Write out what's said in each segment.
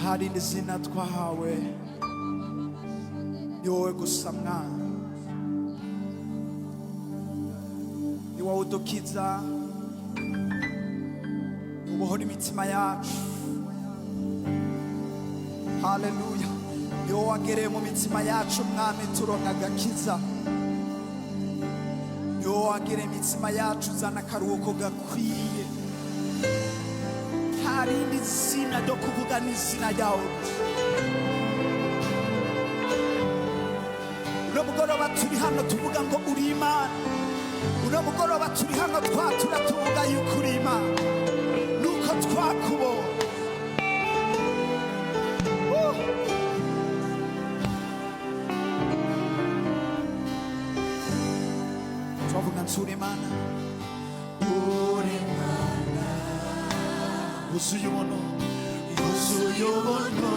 hari n'izina twahawe ni wowe gusa mwana, ni wowe udukiza ubohora imitima yacu. Haleluya, ni wowe wagereye mu mitima yacu mwami turonka agakiza, ni wowe wagereye imitima yacu uzana akaruhuko gakwiye. hari n'izina ryo kuvuga n'izina ryawe. uno mugoroba turi hano tuvuga ngo uri Imana, uno mugoroba turi hano twatura tuvuga yuko uri Imana nuko twakubonye. twavuga nsuri Imana, uri Imana wuzuye ubuntu, wuzuye ubuntu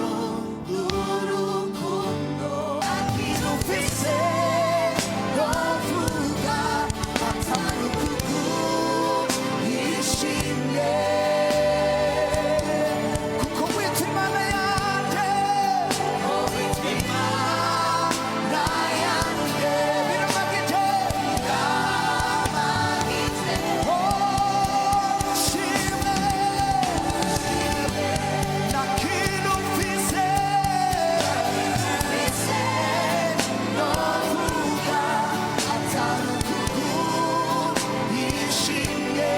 n'urukundo. Ufise novuga atari kugurishimye, kuko witwa Imana yanjye, witwa Imana yanjye. Biramagije, biramagije, oh shimwe na kintu mfise, novuga atari kugurishimye,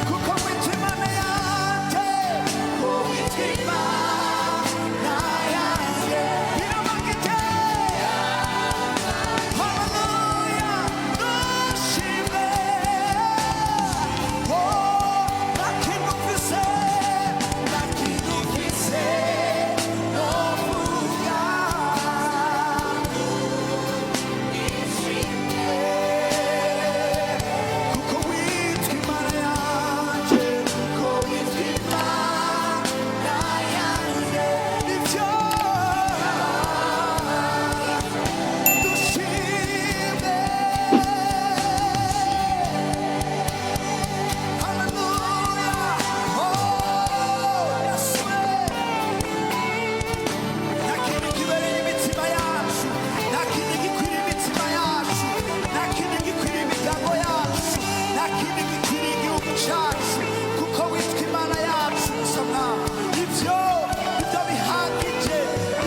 kuko witwa Imana yanjye, witwa Imana yanjye. Biramagije, haleluya, noshimwe, oh na kintu mfise, na kintu mfise, novuga kuko witwa Imana yanjye, kuko witwa Imana yanjye. Nivyo dushimwe, haleluya, oh Yesu. Nta kintu kibereye imitima yacu, nta kintu gikwiriye imitima yacu, nta kintu gikwiriye imiryango yacu, nta kintu gikwiriye igihugu cyacu, kuko witwa Imana yacu gusa mwami. Ivyo nivyo bihagije,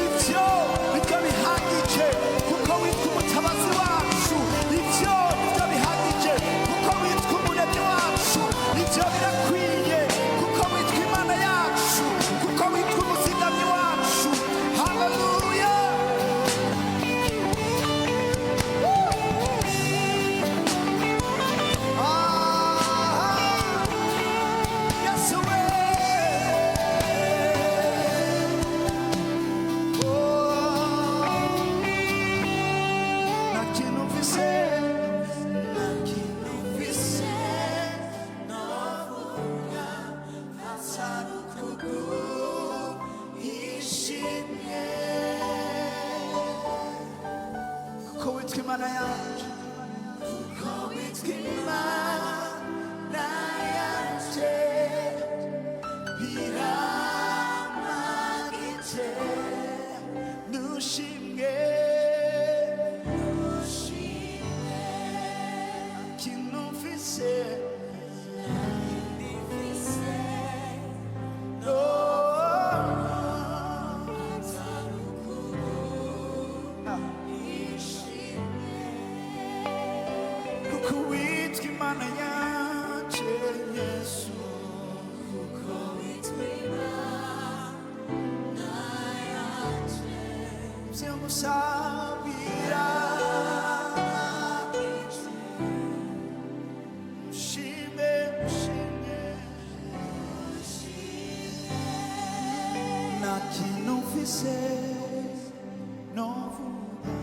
ivyo nivyo bihagije, kuko witwa umutabazi wacu. Ivyo nivyo bihagije, kuko witwa umuremyi wacu. Ivyo birakwiye, kuko witwa Imana yacu, kuko witwa umuzigamyi wacu. Haleluya. Yesu we. Na kintu mfise, na kintu mfise, novuga atari kugurishimye, kuko witwa Imana yacu, kuko witwa Imana yanjye. Biramagije, nushimwe, kintu mfise, no kuko witwa Imana yanjye, Yesu, kuko witwa Imana yanjye. Vyamusabira ushime, ushime, na kintu mfise, novuga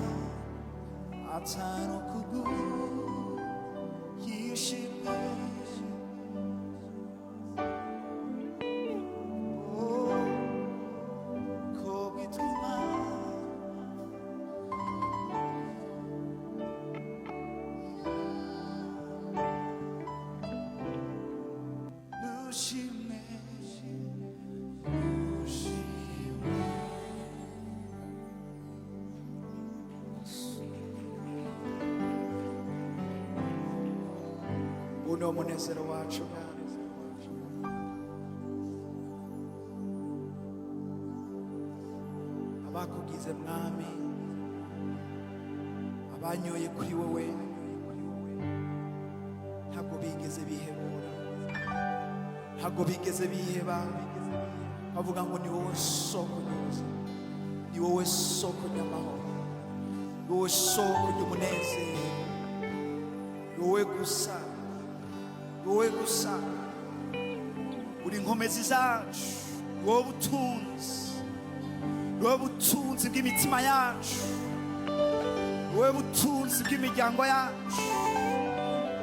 atari kugurishimye, oh ko witwa Imana. Nushime, niwe munezero wacu mwami. Abakugize mwami, abanyoye kuri wowe ntabwo bigeze bihebura, ntabwo bigeze biheba, bavuga ngo ni wowe soko y'ubuzima, ni wowe soko y'amahoro, ni wowe soko y'umunezero, ni wowe gusa, ni wowe gusa, uri inkomezi zacu, ni wowe butunzi, ni wowe butunzi bw'imitima yacu, ni wowe butunzi bw'imiryango yacu,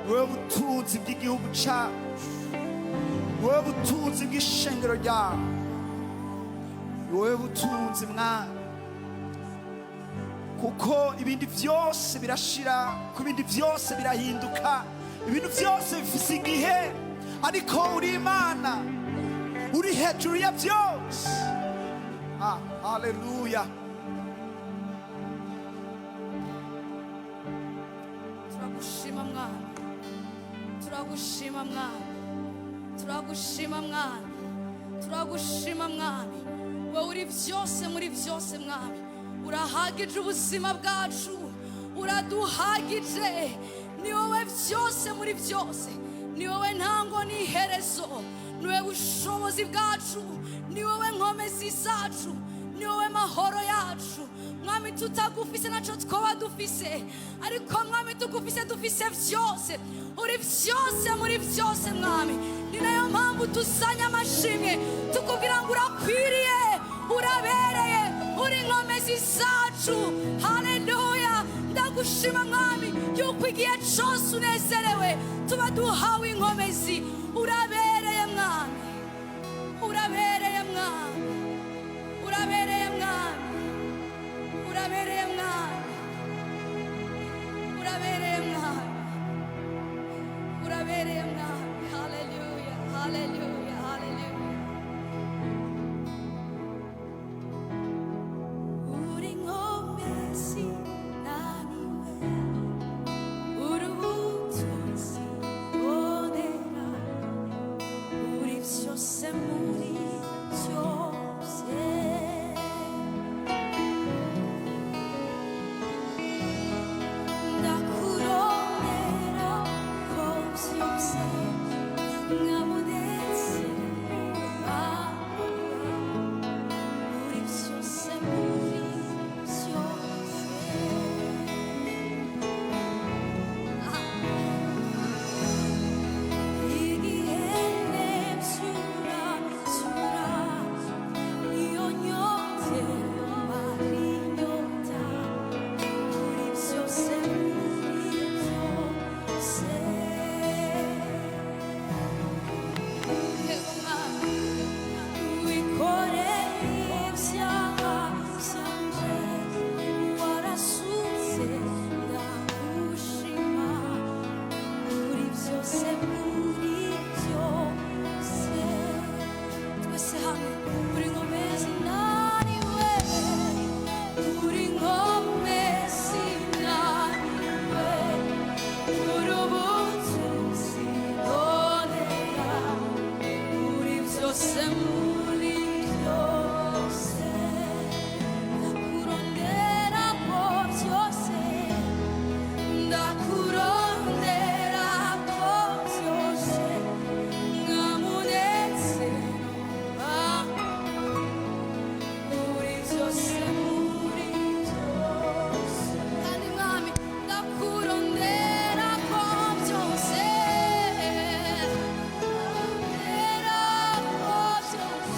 ni wowe butunzi bw'igihugu cyacu, ni wowe butunzi bw'ishengero ryawe, ni wowe butunzi mwami. Kuko ibindi byose birashira, ku bindi byose birahinduka, ibintu byose bifise igihe, ariko uri Imana, uri hejuru ya byose. Haleluya. Turagushima mwami, turagushima mwami, turagushima mwami, turagushima mwami. Wowe uri byose muri byose mwami, urahagije ubuzima bwacu, uraduhagije. Ni wowe byose muri byose, ni wowe ntango n'iherezo, ni wowe bushobozi bwacu, ni wowe nkomezi zacu, ni wowe mahoro yacu mwami. Tutagufise naco twoba dufise, ariko mwami tugufise dufise byose, uri byose muri byose mwami. Ni nayo mpamvu tusanya amashimwe tukubwira ngo urakwiriye, urabereye, uri inkomezi zacu. Haleluya. Ndagushima mwami yuko igihe cyose unezerewe tuba duhawe inkomezi. Urabereye mwami, urabereye mwami, urabereye mwami, urabereye mwami, urabereye mwami, urabereye mwami. Haleluya, haleluya, haleluya. Uri inkomezi naniwe, uri ubutunzi bonera, uri byose muri byose. Ndakurondera ko byose nkabonetse wawe, uri byose muri byose. Igihe nebyura byura, iyo nyota mari nyota, uri byose muri byose. Wikoreye ibyaha byanje, warasutse ndagushima, uri byose muri byose. Twese hamwe, uri inkomezi naniwe, uri inkomezi naniwe, uri ubutunzi bonera, uri byose muri byose. Ndakurondera ko byose, ndakurondera ko byose nkamunezero wawe, uri byose muri byose. Kandi mwami ndakurondera ko byose, ndakurondera ko byose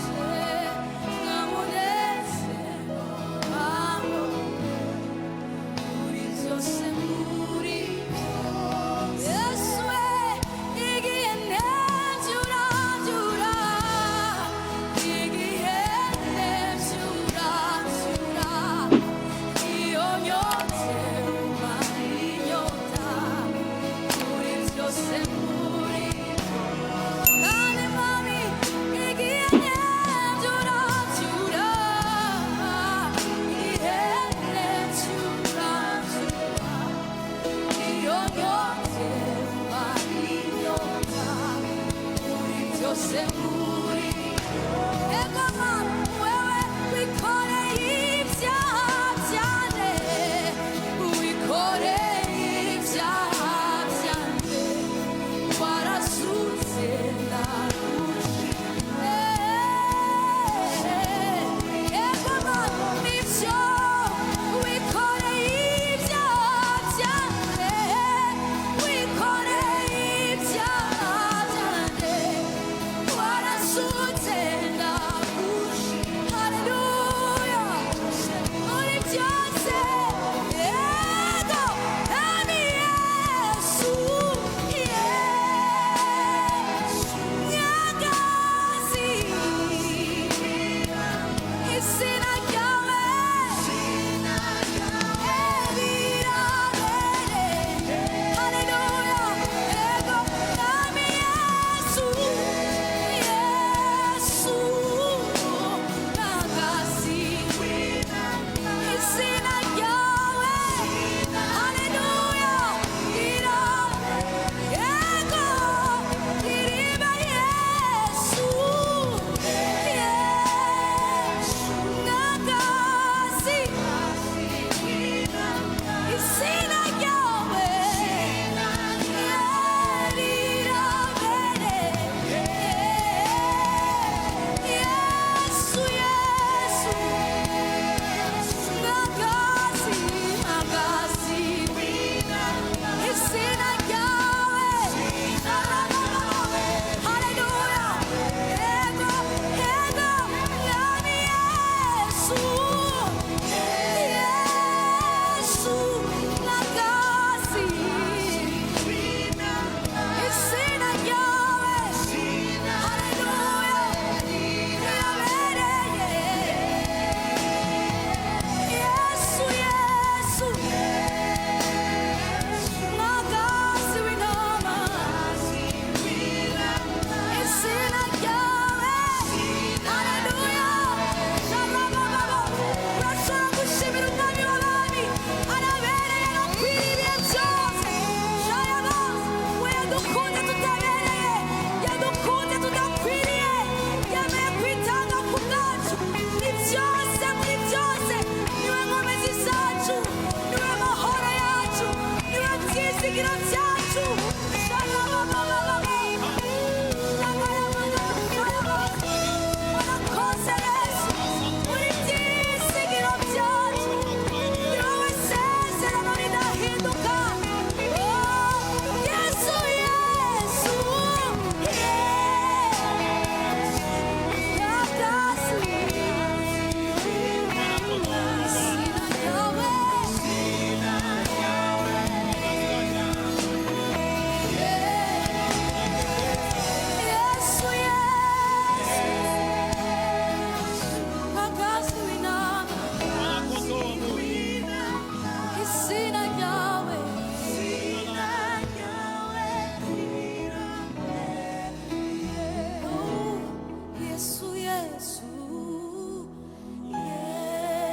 Yesu,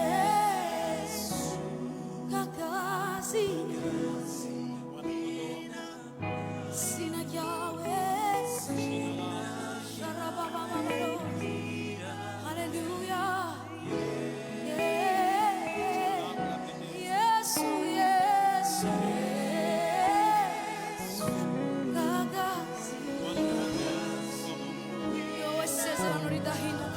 Yesu, kakazi sina yawe, sharabababalo, hallelujah, Yesu, Yesu, Yesu, kakazi, yo isezerano ridahinduka.